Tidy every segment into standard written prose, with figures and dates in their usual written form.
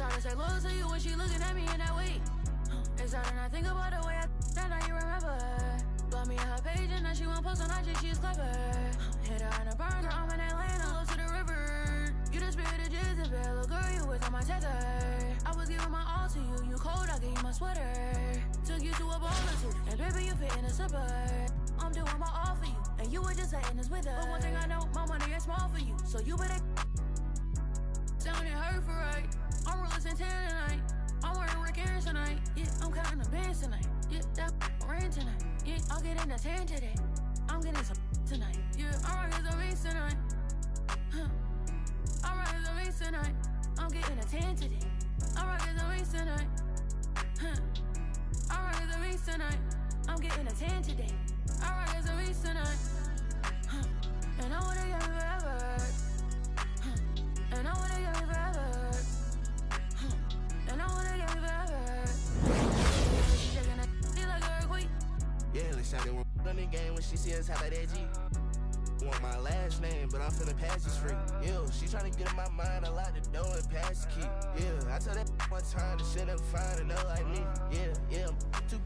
hard to say loyal to you when she looking at me in that way. It's hard to not think about the way I that now you remember. Blow me on her page and now she won't post on IG, she is clever. Hit her in the burner, I'm in Atlanta, close to the river. You the spirit of Jezebel, little girl, you was on my tether. I was giving my all to you, you cold, I gave you my sweater. Took you to a ball or two, and baby, you fit in a slipper. I'm doing my all for you, and you were just letting us with her. But one thing I know, my money is small for you, so you better sounding hurt for right. I'm rolling Santana tonight. I'm wearing Rick Aaron's tonight. Yeah, I'm counting the bands tonight. Yeah, that rain tonight. Yeah, I'll get in the tan today. I'm getting some tonight. Yeah, I'm rocking some beats tonight. I'm rocking some beats tonight. I'm getting a tan today. I'm rocking some beats tonight. I'm rocking some beats tonight. I'm getting a tan today. I'm rocking some beats tonight. And I wanna get me forever. And I wanna get me forever. And I wanna get me forever. She shaking that shit like an earthquake. Yeah, let's shout it on the game when she see us hot like that G. Want my last name, but I'm finna pass this free. Yeah, she tryna get in my mind, I lock the door and pass the key. Yeah, I tell that one time to shit up fine and up like me. Yeah, I'm too.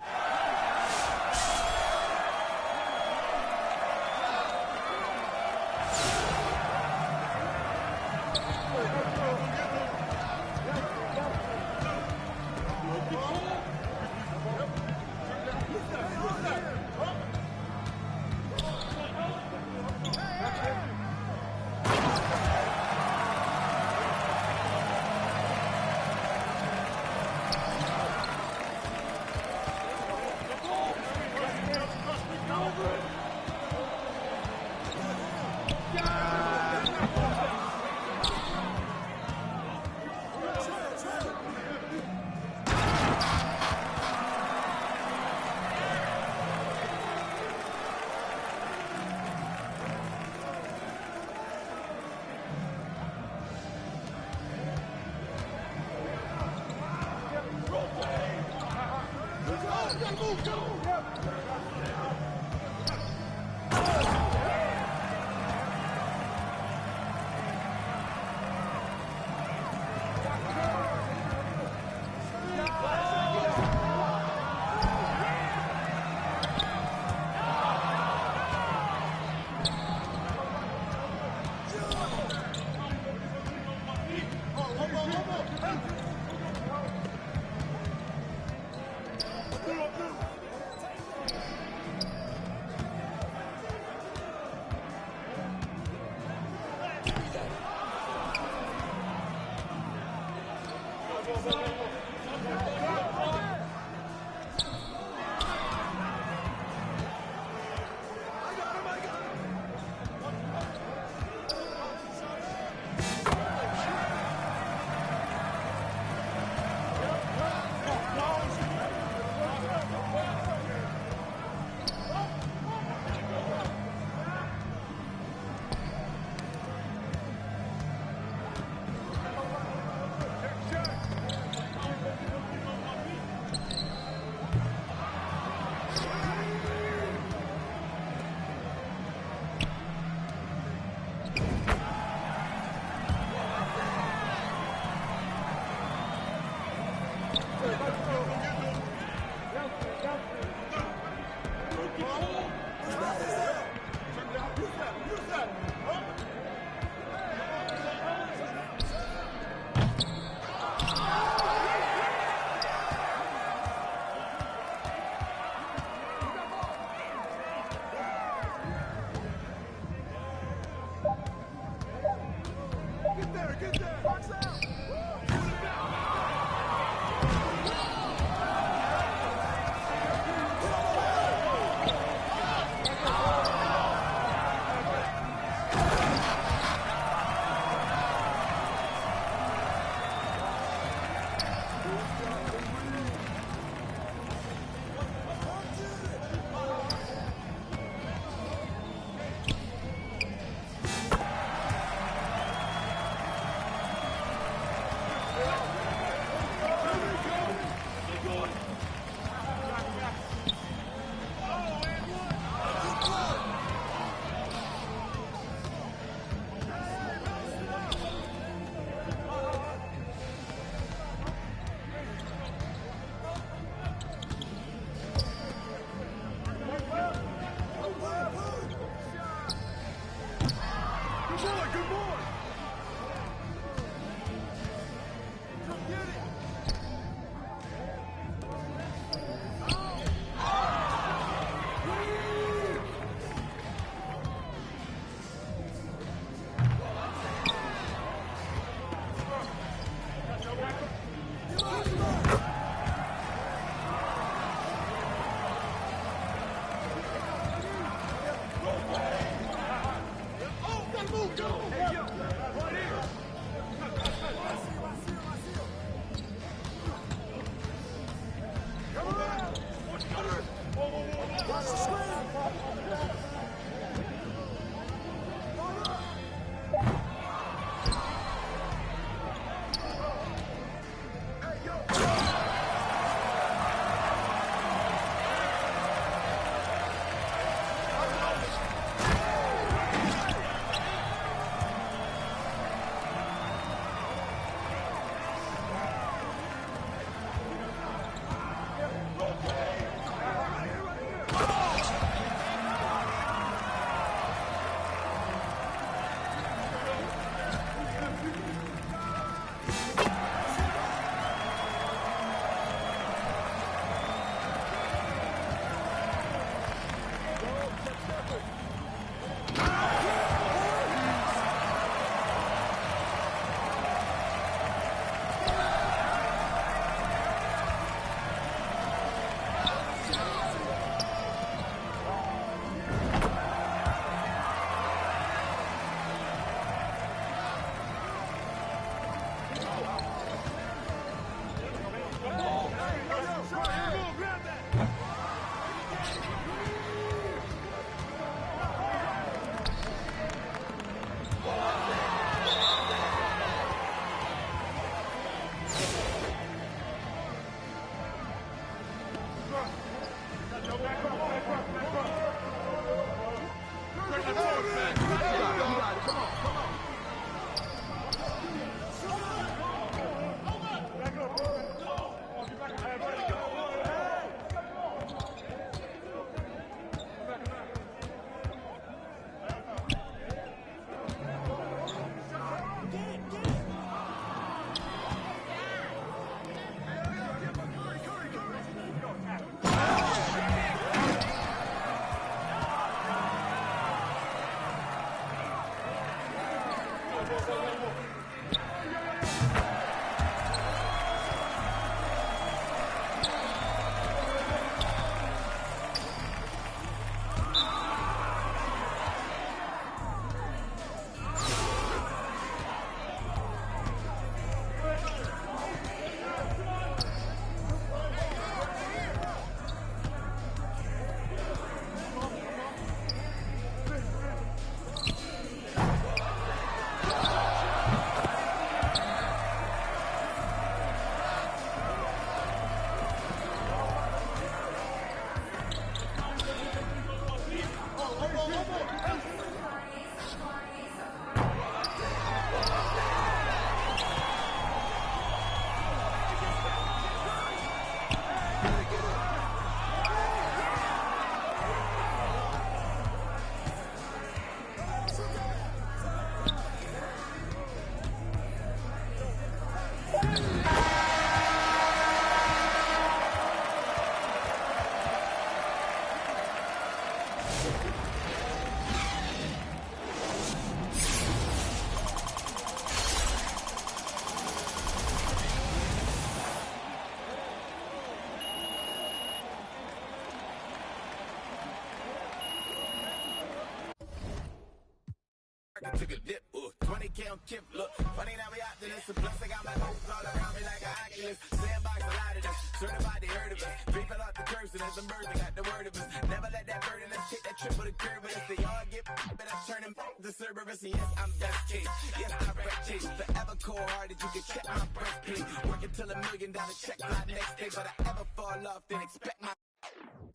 took a dip. 20K on Kip, look. Funny now we out to this. Plus I got my hopes all around me like an Oculus. Sandbox, a lot of them. Certified, they heard of us. Three fell off the curves and there's some birds that got the word of us. Never let that burden us take that trip with a curve. But if they all get but I turn them to Cerberus. And yes, I'm best case. Yes, I wreck chase. Forever cold hearted, you can check my breastplate. Working till $1 million check my next day. But I ever fall off, then expect my.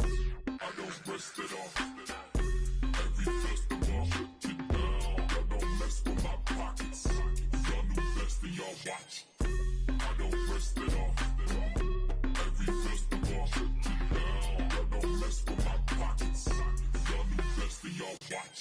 I don't rest it off. Every festival, shut it down. Y'all don't mess with my pockets. Y'all new best and y'all watch. I don't rest it off. Every festival, shut it down. Y'all don't mess with my pockets. Y'all new best and y'all watch.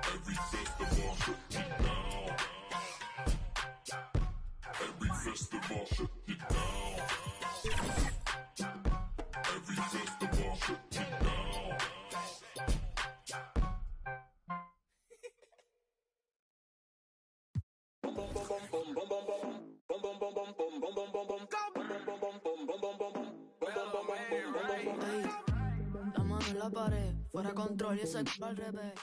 Every festival, shut it down. Every festival, shut it down. Every festival, shut it down. La mano en la pared, fuera control y ese al revés.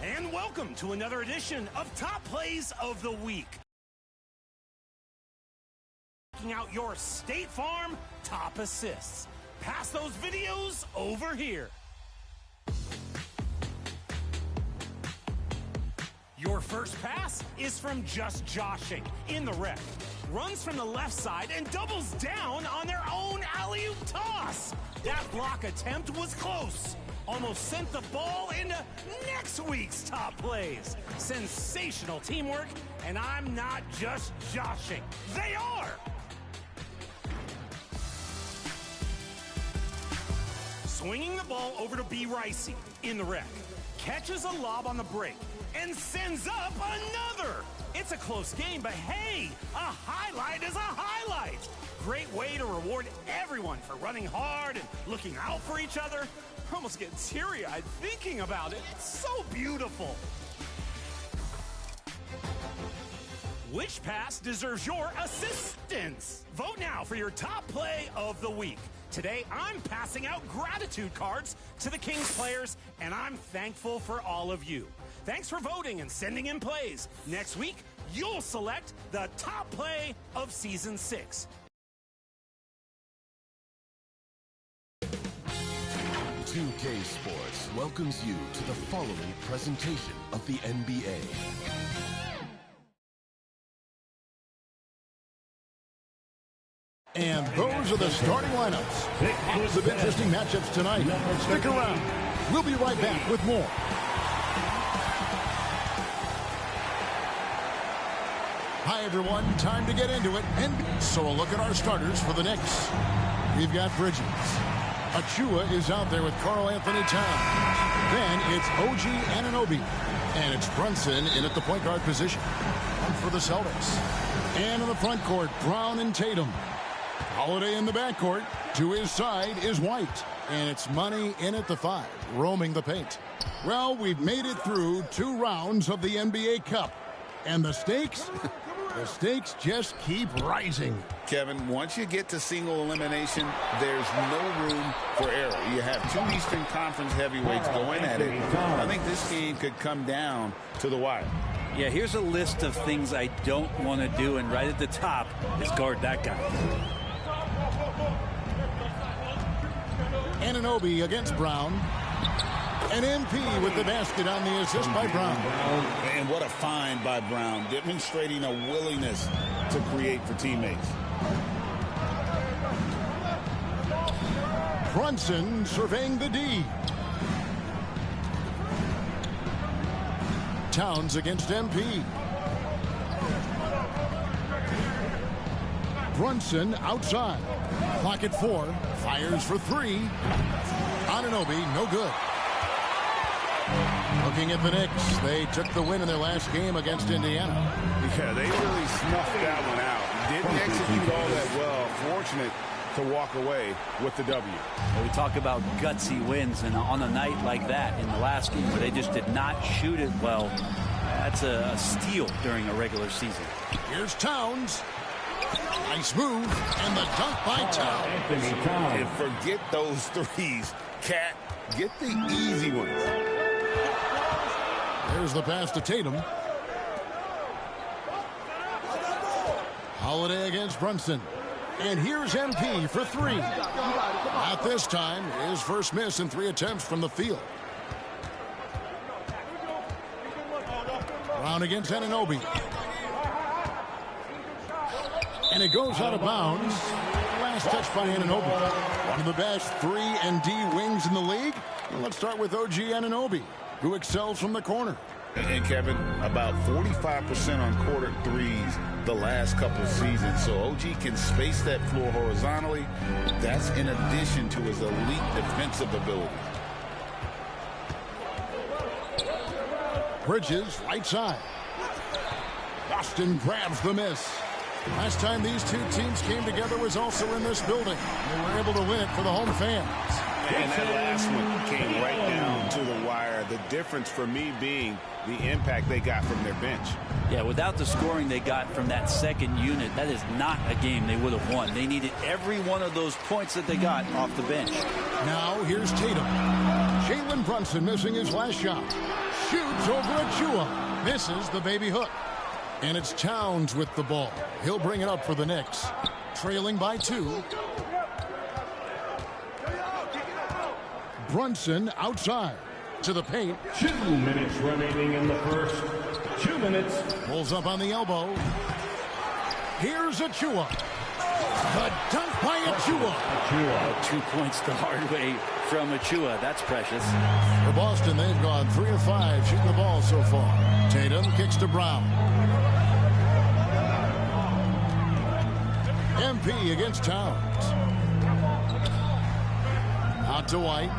And welcome to another edition of Top Plays of the Week. Checking out your State Farm top assists. Pass those videos over here. Your first pass is from Just Joshing in the rec. Runs from the left side and doubles down on their own alley-oop toss. That block attempt was close. Almost sent the ball into next week's top plays. Sensational teamwork, and I'm not just joshing. They are! Swinging the ball over to B. Ricey in the rec. Catches a lob on the break and sends up another. It's a close game, but hey, a highlight is a highlight. Great way to reward everyone for running hard and looking out for each other. I almost get teary-eyed thinking about it. It's so beautiful. Which pass deserves your assistance? Vote now for your top play of the week. Today, I'm passing out gratitude cards to the Kings players, and I'm thankful for all of you. Thanks for voting and sending in plays. Next week, you'll select the top play of Season 6. NBA2K Sports welcomes you to the following presentation of the NBA. And those are the starting lineups. Lots of interesting matchups tonight. Stick around. We'll be right back with more. Hi, everyone. Time to get into it. So a look at our starters for the Knicks. We've got Bridges. Achua is out there with Karl Anthony Towns. Then it's OG Anunoby. And it's Brunson in at the point guard position. One for the Celtics. And in the front court, Brown and Tatum. Holiday in the backcourt. To his side is White. And it's Money in at the 5, roaming the paint. Well, we've made it through 2 rounds of the NBA Cup. And the stakes? The stakes just keep rising. Kevin, once you get to single elimination, there's no room for error. You have two Eastern Conference heavyweights going at it. I think this game could come down to the wire. Yeah, here's a list of things I don't want to do, and right at the top is guard that guy. Anunoby against Brown. And MP with the basket on the assist by Brown. And what a find by Brown, demonstrating a willingness to create for teammates. Brunson surveying the D. Towns against MP. Brunson outside. Clock at 4. Fires for 3. Anunoby, no good. Looking at the Knicks, they took the win in their last game against Indiana. Yeah, they really snuffed that one out. Didn't execute all that well. Fortunate to walk away with the W. Well, we talk about gutsy wins, and on a night like that in the last game where they just did not shoot it well, that's a steal during a regular season. Here's Towns. Nice move, and the dunk by Towns. And forget those threes. Cat, get the easy ones. There's the pass to Tatum. Holiday against Brunson. And here's MP for 3. Not this time. His first miss in 3 attempts from the field. Brown against Anunoby. And it goes out of bounds. Last touch by Anunoby. One of the best 3 and D wings in the league. Well, let's start with OG Anunoby, who excels from the corner. And Kevin, about 45% on quarter threes the last couple of seasons. So OG can space that floor horizontally. That's in addition to his elite defensive ability. Bridges, right side. Boston grabs the miss. Last time these two teams came together was also in this building. They were able to win it for the home fans. And that last one came right down to the wire. The difference for me being the impact they got from their bench. Yeah, without the scoring they got from that second unit, that is not a game they would have won. They needed every one of those points that they got off the bench. Now here's Tatum. Jalen Brunson missing his last shot. Shoots over Achua. Misses the baby hook. And it's Towns with the ball. He'll bring it up for the Knicks. Trailing by 2. Brunson outside to the paint. 2 minutes remaining in the first. 2 minutes. Pulls up on the elbow. Here's Achua. The dunk by Achua. 2 points the hard way from Achua. That's precious. For Boston, they've gone 3 of 5 shooting the ball so far. Tatum kicks to Brown. MP against Towns. Out to White.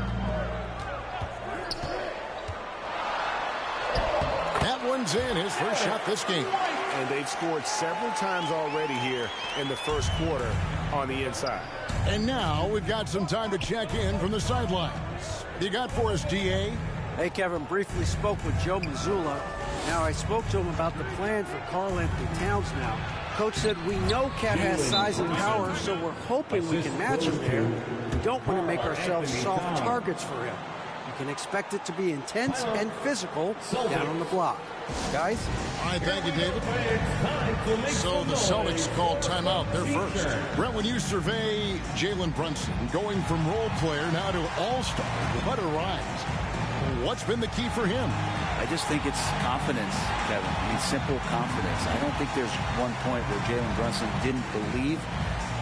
That one's in, his first shot this game. And they've scored several times already here in the first quarter on the inside. And now we've got some time to check in from the sidelines. You got for us, DA? Hey, Kevin, briefly spoke with Joe Mazzulla. Now, I spoke to him about the plan for Karl Anthony Towns now. Coach said, we know Cat has size and power, so we're hoping we can match him there. We don't want to make ourselves soft targets for him. You can expect it to be intense and physical down on the block. Guys? All right, thank you, David. So the Celtics called timeout. They're first. Brett, when you survey Jalen Brunson, going from role player now to all-star, what a rise. What's been the key for him? I just think it's confidence, Kevin. I mean, simple confidence. I don't think there's one point where Jalen Brunson didn't believe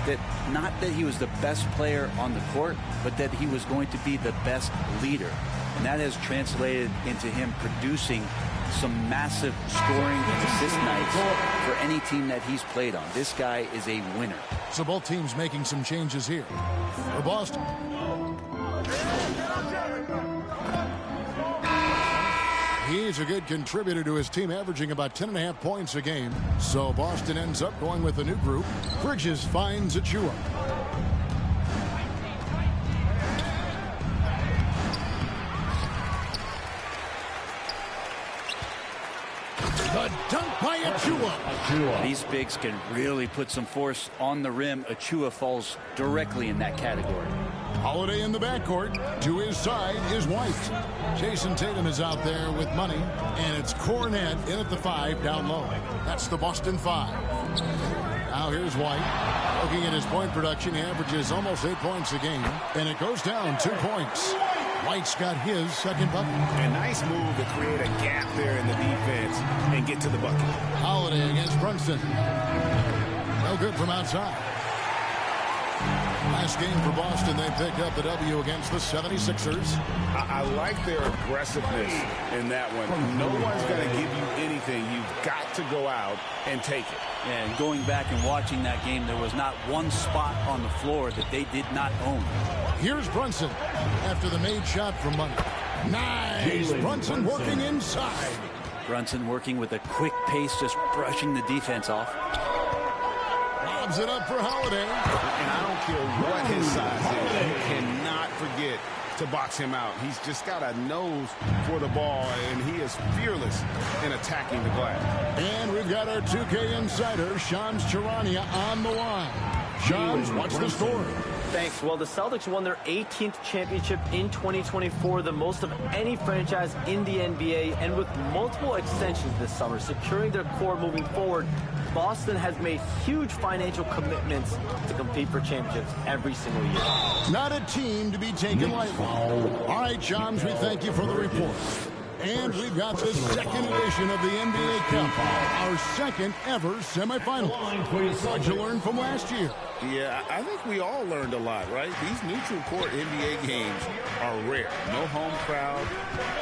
that, not that he was the best player on the court, but that he was going to be the best leader. And that has translated into him producing some massive scoring and assist nights for any team that he's played on. This guy is a winner. So both teams making some changes here. For Boston. He's a good contributor to his team, averaging about 10.5 points a game. So Boston ends up going with a new group. Bridges finds Achua. The dunk by Achua. These bigs can really put some force on the rim. Achua falls directly in that category. Holiday in the backcourt. To his side is White. Jason Tatum is out there with money, and it's Cornette in at the 5 down low. That's the Boston 5. Now here's White. Looking at his point production, he averages almost 8 points a game, and it goes down 2 points. White's got his second bucket. A nice move to create a gap there in the defense and get to the bucket. Holiday against Brunson. No good from outside. Last game for Boston, they picked up the W against the 76ers. I like their aggressiveness in that one. No one's going to give you anything. You've got to go out and take it. And going back and watching that game, there was not one spot on the floor that they did not own. Here's Brunson after the made shot from money. Nice. Brunson working inside. Brunson working with a quick pace, just brushing the defense off. Lobs it up for Holiday. And I don't care what his size is. You cannot forget to box him out. He's just got a nose for the ball, and he is fearless in attacking the glass. And we've got our 2K insider, Shams Charania, on the line. Shams, what's the story? Thanks. Well, the Celtics won their 18th championship in 2024, the most of any franchise in the NBA, and with multiple extensions this summer, securing their core moving forward, Boston has made huge financial commitments to compete for championships every single year. Not a team to be taken lightly. All right, Shams, we thank you for the report. And we've got the second edition of the NBA Cup, our second ever semifinal. What'd you learn from last year? Yeah, I think we all learned a lot, right? These neutral court NBA games are rare. No home crowd.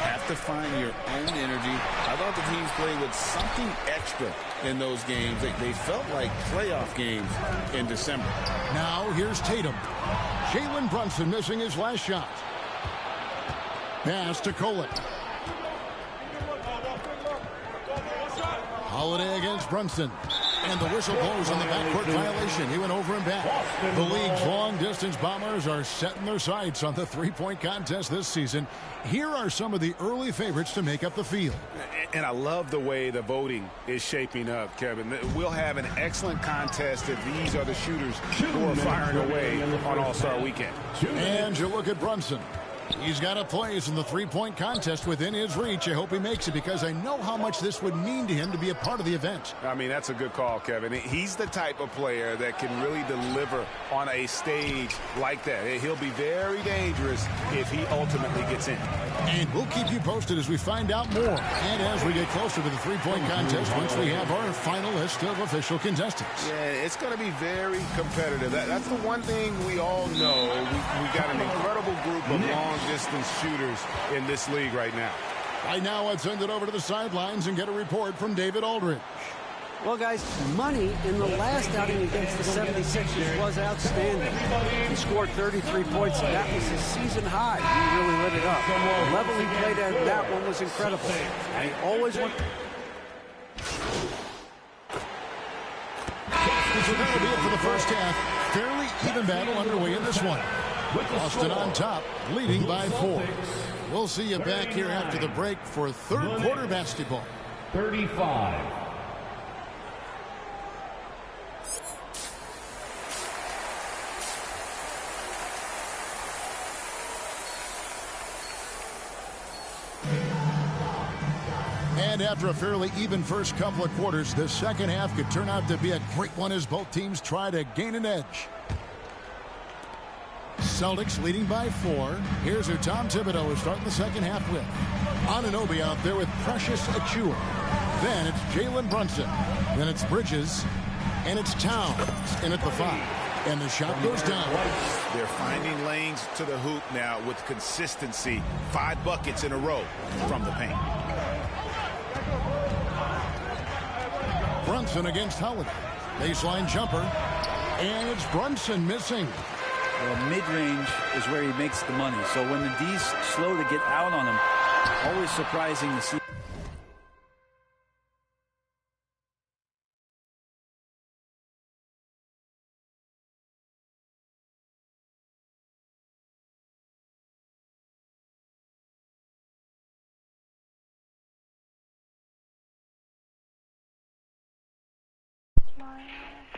Have to find your own energy. I thought the teams played with something extra in those games. They felt like playoff games in December. Now here's Tatum. Jalen Brunson missing his last shot. Pass to Kolek. Holiday against Brunson. And the whistle blows on the backcourt violation. He went over and back. The league's long-distance bombers are setting their sights on the three-point contest this season. Here are some of the early favorites to make up the field. And I love the way the voting is shaping up, Kevin. We'll have an excellent contest if these are the shooters who are firing away on All-Star Weekend. And you look at Brunson. He's got a place in the three-point contest within his reach. I hope he makes it because I know how much this would mean to him to be a part of the event. I mean, that's a good call, Kevin. He's the type of player that can really deliver on a stage like that. He'll be very dangerous if he ultimately gets in. And we'll keep you posted as we find out more. And as we get closer to the three-point contest, once we have our final list of official contestants. Yeah, it's going to be very competitive. That's the one thing we all know. We got an incredible group of long-distance shooters in this league right now. Right now, let's send it over to the sidelines and get a report from David Aldridge. Well, guys, Money in the last outing against the 76ers was outstanding. He scored 33 points, and that was his season high. He really lit it up. The level he played at that one was incredible. And he always went... So that'll be it for the first half. Fairly even battle underway in this one. Boston on top, leading by 4. We'll see you back here after the break for third quarter basketball. 35. And after a fairly even first couple of quarters, the second half could turn out to be a great one as both teams try to gain an edge. Celtics leading by 4. Here's who Tom Thibodeau is starting the second half with. Anunoby out there with Precious Achua. Then it's Jalen Brunson. Then it's Bridges. And it's Towns in at the 5. And the shot goes down. They're finding lanes to the hoop now with consistency. 5 buckets in a row from the paint. Brunson against Holiday. Baseline jumper. And it's Brunson missing. Well, mid-range is where he makes the money. So when the D's slow to get out on him, always surprising to see. my